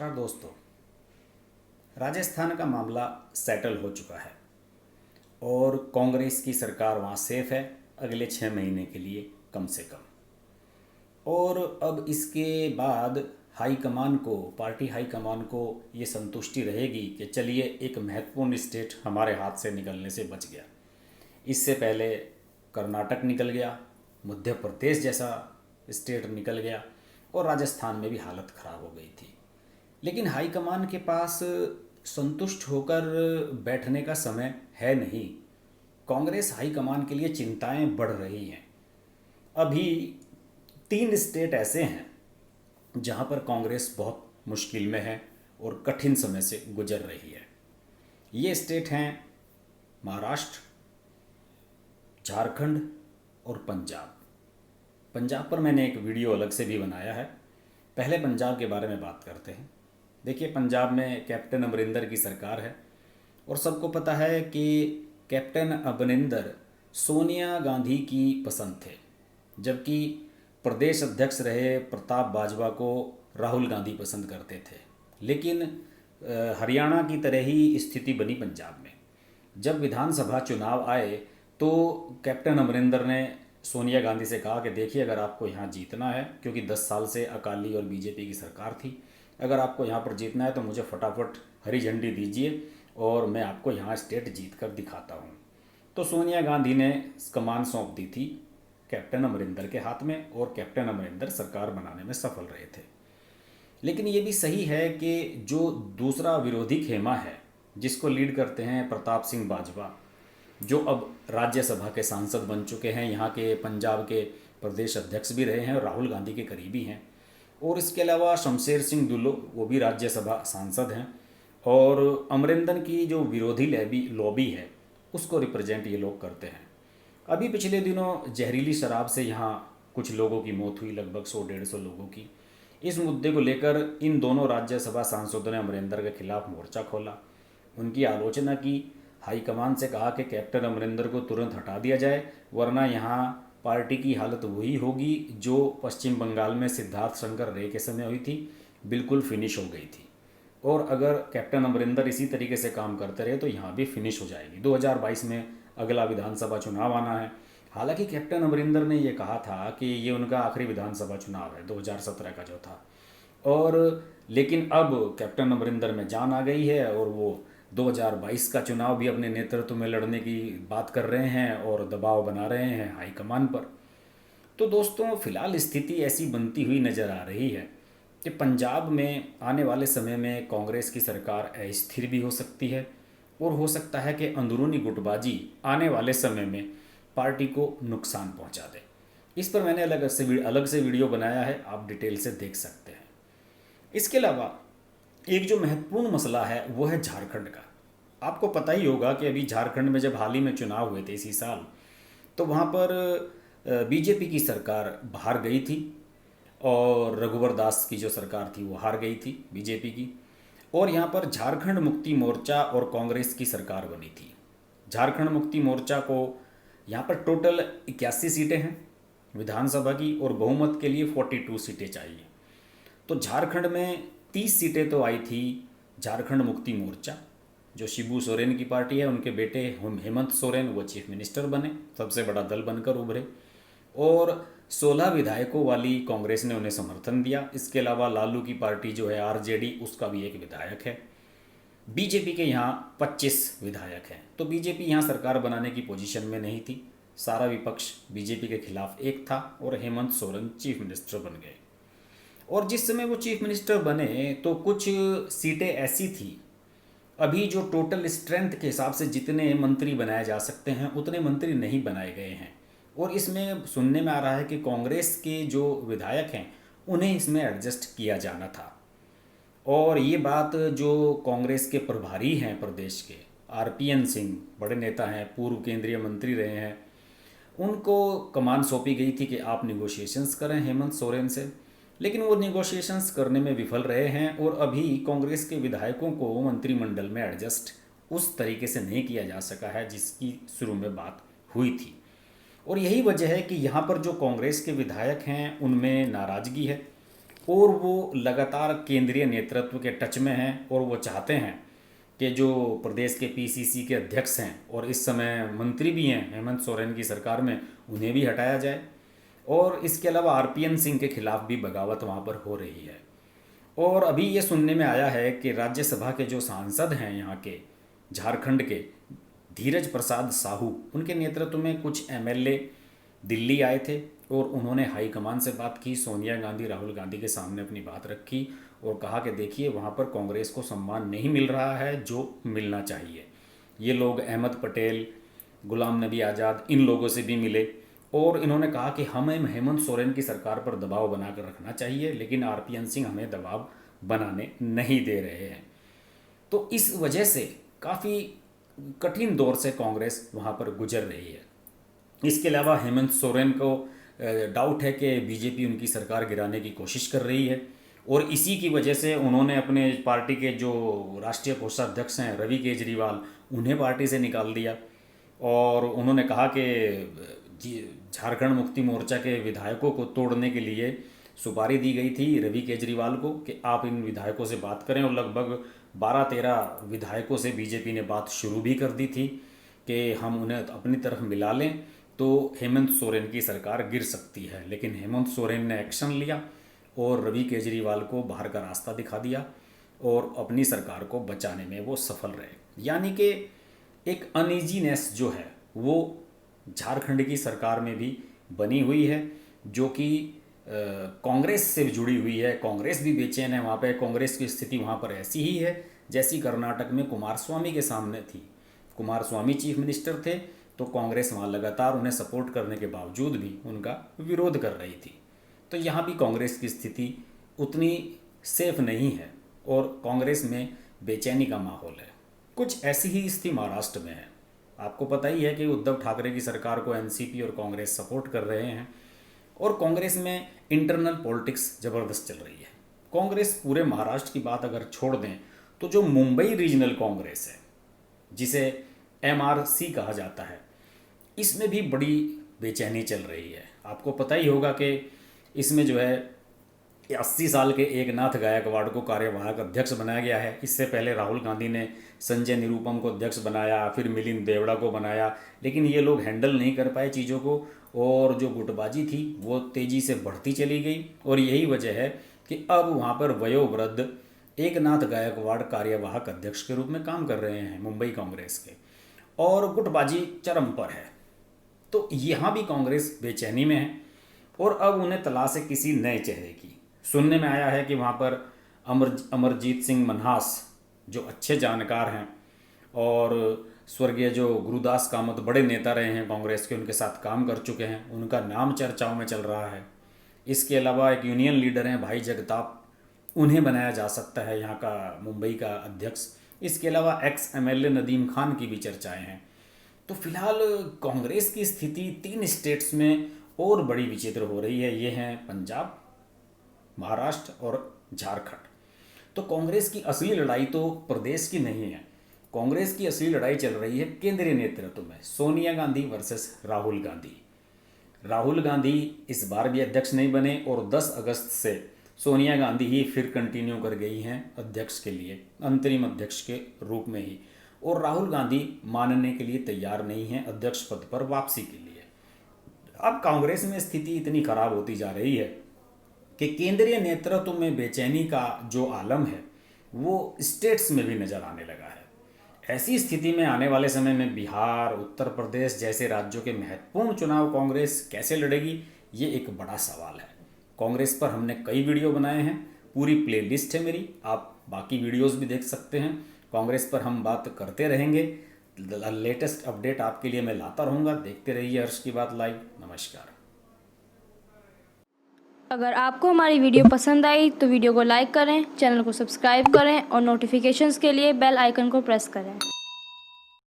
नमस्कार दोस्तों। राजस्थान का मामला सेटल हो चुका है और कांग्रेस की सरकार वहाँ सेफ है अगले 6 महीने के लिए कम से कम। और अब इसके बाद हाईकमान को, पार्टी हाईकमान को ये संतुष्टि रहेगी कि चलिए एक महत्वपूर्ण स्टेट हमारे हाथ से निकलने से बच गया। इससे पहले कर्नाटक निकल गया, मध्य प्रदेश जैसा स्टेट निकल गया और राजस्थान में भी हालत ख़राब हो गई थी। लेकिन हाईकमान के पास संतुष्ट होकर बैठने का समय है नहीं। कांग्रेस हाईकमान के लिए चिंताएं बढ़ रही हैं। अभी 3 स्टेट ऐसे हैं जहां पर कांग्रेस बहुत मुश्किल में है और कठिन समय से गुजर रही है। ये स्टेट हैं महाराष्ट्र, झारखंड और पंजाब। पंजाब पर मैंने एक वीडियो अलग से भी बनाया है। पहले पंजाब के बारे में बात करते हैं। देखिए, पंजाब में कैप्टन अमरिंदर की सरकार है और सबको पता है कि कैप्टन अमरिंदर सोनिया गांधी की पसंद थे, जबकि प्रदेश अध्यक्ष रहे प्रताप बाजवा को राहुल गांधी पसंद करते थे। लेकिन हरियाणा की तरह ही स्थिति बनी पंजाब में। जब विधानसभा चुनाव आए तो कैप्टन अमरिंदर ने सोनिया गांधी से कहा कि देखिए, अगर आपको यहाँ जीतना है, क्योंकि 10 साल से अकाली और बीजेपी की सरकार थी, अगर आपको यहाँ पर जीतना है तो मुझे फटाफट हरी झंडी दीजिए और मैं आपको यहाँ स्टेट जीत कर दिखाता हूँ। तो सोनिया गांधी ने कमान सौंप दी थी कैप्टन अमरिंदर के हाथ में और कैप्टन अमरिंदर सरकार बनाने में सफल रहे थे। लेकिन ये भी सही है कि जो दूसरा विरोधी खेमा है, जिसको लीड करते हैं प्रताप सिंह बाजवा, जो अब राज्यसभा के सांसद बन चुके हैं, यहाँ के पंजाब के प्रदेश अध्यक्ष भी रहे हैं और राहुल गांधी के करीबी हैं, और इसके अलावा शमशेर सिंह दुल्लो, वो भी राज्यसभा सांसद हैं, और अमरिंदर की जो विरोधी लॉबी है उसको रिप्रेजेंट ये लोग करते हैं। अभी पिछले दिनों जहरीली शराब से यहाँ कुछ लोगों की मौत हुई, लगभग 100-150 लोगों की। इस मुद्दे को लेकर इन दोनों राज्यसभा सांसदों ने अमरिंदर के खिलाफ मोर्चा खोला, उनकी आलोचना की, हाईकमान से कहा कि कैप्टन अमरिंदर को तुरंत हटा दिया जाए, वरना यहाँ पार्टी की हालत वही होगी जो पश्चिम बंगाल में सिद्धार्थ शंकर रे के समय हुई थी, बिल्कुल फिनिश हो गई थी। और अगर कैप्टन अमरिंदर इसी तरीके से काम करते रहे तो यहाँ भी फिनिश हो जाएगी। 2022 में अगला विधानसभा चुनाव आना है। हालांकि कैप्टन अमरिंदर ने ये कहा था कि ये उनका आखिरी विधानसभा चुनाव है, 2017 का जो था। और लेकिन अब कैप्टन अमरिंदर में जान आ गई है और वो 2022 का चुनाव भी अपने नेतृत्व में लड़ने की बात कर रहे हैं और दबाव बना रहे हैं हाईकमान पर। तो दोस्तों, फिलहाल स्थिति ऐसी बनती हुई नज़र आ रही है कि पंजाब में आने वाले समय में कांग्रेस की सरकार अस्थिर भी हो सकती है और हो सकता है कि अंदरूनी गुटबाजी आने वाले समय में पार्टी को नुकसान पहुंचा दे। इस पर मैंने अलग से वीडियो बनाया है, आप डिटेल से देख सकते हैं। इसके अलावा एक जो महत्वपूर्ण मसला है वो है झारखंड का। आपको पता ही होगा कि अभी झारखंड में जब हाल ही में चुनाव हुए थे इसी साल, तो वहाँ पर बीजेपी की सरकार बाहर गई थी और रघुवर दास की जो सरकार थी वो हार गई थी बीजेपी की, और यहाँ पर झारखंड मुक्ति मोर्चा और कांग्रेस की सरकार बनी थी। झारखंड मुक्ति मोर्चा को यहाँ पर टोटल 81 सीटें हैं विधानसभा की और बहुमत के लिए 42 सीटें चाहिए। तो झारखंड में 30 सीटें तो आई थी झारखंड मुक्ति मोर्चा, जो शिबू सोरेन की पार्टी है, उनके बेटे हेमंत सोरेन वो चीफ मिनिस्टर बने, सबसे बड़ा दल बनकर उभरे, और 16 विधायकों वाली कांग्रेस ने उन्हें समर्थन दिया। इसके अलावा लालू की पार्टी जो है आरजेडी, उसका भी एक विधायक है। बीजेपी के यहाँ 25 विधायक हैं। तो बीजेपी यहाँ सरकार बनाने की पोजीशन में नहीं थी, सारा विपक्ष बीजेपी के खिलाफ एक था और हेमंत सोरेन चीफ मिनिस्टर बन गए। और जिस समय वो चीफ मिनिस्टर बने तो कुछ सीटें ऐसी थी, अभी जो टोटल स्ट्रेंथ के हिसाब से जितने मंत्री बनाए जा सकते हैं उतने मंत्री नहीं बनाए गए हैं, और इसमें सुनने में आ रहा है कि कांग्रेस के जो विधायक हैं उन्हें इसमें एडजस्ट किया जाना था। और ये बात जो कांग्रेस के प्रभारी हैं प्रदेश के, आरपीएन सिंह, बड़े नेता हैं, पूर्व केंद्रीय मंत्री रहे हैं, उनको कमान सौंपी गई थी कि आप निगोशिएशंस करें हेमंत सोरेन से। लेकिन वो निगोशिएशंस करने में विफल रहे हैं और अभी कांग्रेस के विधायकों को मंत्रिमंडल में एडजस्ट उस तरीके से नहीं किया जा सका है जिसकी शुरू में बात हुई थी। और यही वजह है कि यहाँ पर जो कांग्रेस के विधायक हैं उनमें नाराज़गी है और वो लगातार केंद्रीय नेतृत्व के टच में हैं और वो चाहते हैं कि जो प्रदेश के पीसीसी के अध्यक्ष हैं और इस समय मंत्री भी हैं हेमंत सोरेन की सरकार में, उन्हें भी हटाया जाए। और इसके अलावा आरपीएन सिंह के खिलाफ भी बगावत वहाँ पर हो रही है। और अभी ये सुनने में आया है कि राज्यसभा के जो सांसद हैं यहाँ के झारखंड के, धीरज प्रसाद साहू, उनके नेतृत्व में कुछ एमएलए दिल्ली आए थे और उन्होंने हाईकमान से बात की, सोनिया गांधी राहुल गांधी के सामने अपनी बात रखी और कहा कि देखिए वहाँ पर कांग्रेस को सम्मान नहीं मिल रहा है जो मिलना चाहिए। ये लोग अहमद पटेल, गुलाम नबी आज़ाद, इन लोगों से भी मिले और इन्होंने कहा कि हमें हेमंत सोरेन की सरकार पर दबाव बनाकर रखना चाहिए, लेकिन आरपीएन सिंह हमें दबाव बनाने नहीं दे रहे हैं। तो इस वजह से काफ़ी कठिन दौर से कांग्रेस वहाँ पर गुजर रही है। इसके अलावा हेमंत सोरेन को डाउट है कि बीजेपी उनकी सरकार गिराने की कोशिश कर रही है और इसी की वजह से उन्होंने अपने पार्टी के जो राष्ट्रीय कोषाध्यक्ष हैं रवि केजरीवाल, उन्हें पार्टी से निकाल दिया। और उन्होंने कहा कि झारखंड मुक्ति मोर्चा के विधायकों को तोड़ने के लिए सुपारी दी गई थी रवि केजरीवाल को कि आप इन विधायकों से बात करें, और लगभग 12-13 विधायकों से बीजेपी ने बात शुरू भी कर दी थी कि हम उन्हें अपनी तरफ मिला लें तो हेमंत सोरेन की सरकार गिर सकती है। लेकिन हेमंत सोरेन ने एक्शन लिया और रवि केजरीवाल को बाहर का रास्ता दिखा दिया और अपनी सरकार को बचाने में वो सफल रहे। यानी कि एक अनइजीनेस जो है वो झारखंड की सरकार में भी बनी हुई है, जो कि कांग्रेस से जुड़ी हुई है। कांग्रेस भी बेचैन है वहाँ पे। कांग्रेस की स्थिति वहाँ पर ऐसी ही है जैसी कर्नाटक में कुमारस्वामी के सामने थी। कुमारस्वामी चीफ मिनिस्टर थे तो कांग्रेस वहाँ लगातार उन्हें सपोर्ट करने के बावजूद भी उनका विरोध कर रही थी। तो यहाँ भी कांग्रेस की स्थिति उतनी सेफ नहीं है और कांग्रेस में बेचैनी का माहौल है। कुछ ऐसी ही स्थिति महाराष्ट्र में है। आपको पता ही है कि उद्धव ठाकरे की सरकार को एनसीपी और कांग्रेस सपोर्ट कर रहे हैं और कांग्रेस में इंटरनल पॉलिटिक्स ज़बरदस्त चल रही है। कांग्रेस पूरे महाराष्ट्र की बात अगर छोड़ दें तो जो मुंबई रीजनल कांग्रेस है, जिसे एमआरसी कहा जाता है, इसमें भी बड़ी बेचैनी चल रही है। आपको पता ही होगा कि इसमें जो है 80 साल के एकनाथ गायकवाड़ को कार्यवाहक अध्यक्ष बनाया गया है। इससे पहले राहुल गांधी ने संजय निरुपम को अध्यक्ष बनाया, फिर मिलिंद देवड़ा को बनाया, लेकिन ये लोग हैंडल नहीं कर पाए चीज़ों को और जो गुटबाजी थी वो तेज़ी से बढ़ती चली गई। और यही वजह है कि अब वहाँ पर वयोवृद्ध एकनाथ गायकवाड़ कार्यवाहक अध्यक्ष के रूप में काम कर रहे हैं मुंबई कांग्रेस के, और गुटबाजी चरम पर है। तो यहाँ भी कांग्रेस बेचैनी में है और अब उन्हें तलाश है किसी नए चेहरे की। सुनने में आया है कि वहाँ पर अमरजीत सिंह मन्हास जो अच्छे जानकार हैं और स्वर्गीय जो गुरुदास कामत बड़े नेता रहे हैं कांग्रेस के, उनके साथ काम कर चुके हैं, उनका नाम चर्चाओं में चल रहा है। इसके अलावा एक यूनियन लीडर हैं भाई जगताप, उन्हें बनाया जा सकता है यहाँ का मुंबई का अध्यक्ष। इसके अलावा एक्स एमएलए नदीम खान की भी चर्चाएं हैं। तो फिलहाल कांग्रेस की स्थिति 3 स्टेट्स में और बड़ी विचित्र हो रही है। ये हैं पंजाब, महाराष्ट्र और झारखंड। तो कांग्रेस की असली लड़ाई तो प्रदेश की नहीं है, कांग्रेस की असली लड़ाई चल रही है केंद्रीय नेतृत्व में, सोनिया गांधी वर्सेस राहुल गांधी। राहुल गांधी इस बार भी अध्यक्ष नहीं बने और 10 अगस्त से सोनिया गांधी ही फिर कंटिन्यू कर गई हैं अध्यक्ष के लिए, अंतरिम अध्यक्ष के रूप में ही, और राहुल गांधी मानने के लिए तैयार नहीं हैं अध्यक्ष पद पर वापसी के लिए। अब कांग्रेस में स्थिति इतनी खराब होती जा रही है कि केंद्रीय नेतृत्व में बेचैनी का जो आलम है वो स्टेट्स में भी नजर आने लगा है। ऐसी स्थिति में आने वाले समय में बिहार, उत्तर प्रदेश जैसे राज्यों के महत्वपूर्ण चुनाव कांग्रेस कैसे लड़ेगी, ये एक बड़ा सवाल है। कांग्रेस पर हमने कई वीडियो बनाए हैं, पूरी प्लेलिस्ट है मेरी, आप बाकी वीडियोस भी देख सकते हैं। कांग्रेस पर हम बात करते रहेंगे, लेटेस्ट अपडेट आपके लिए मैं लाता रहूँगा। देखते रहिए हर्ष की बात लाइव। नमस्कार। अगर आपको हमारी वीडियो पसंद आई तो वीडियो को लाइक करें, चैनल को सब्सक्राइब करें और नोटिफिकेशंस के लिए बेल आइकन को प्रेस करें।